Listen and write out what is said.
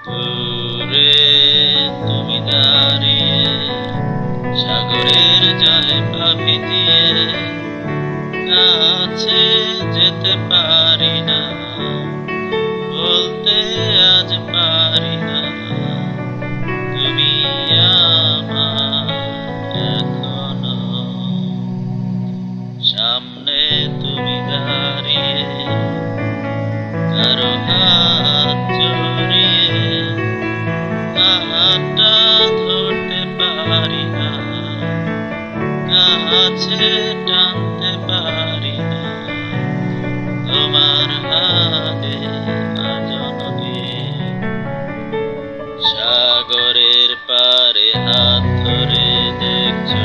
দূরে তুমি দাঁড়িয়ে সাগরের জলে পা ভিজিয়ে, কাছে যেতে পারি না, বলতে আজ পারি না তুমি আমার এখনো। সামনে তুমি দাঁড়িয়ে কারো হাত জড়িয়ে, হাতটা ধরতে পারি না, কাছে টানতে পারি না তোমার হাতে আজনবী। সাগরের পারে হাত ধরে দেখছো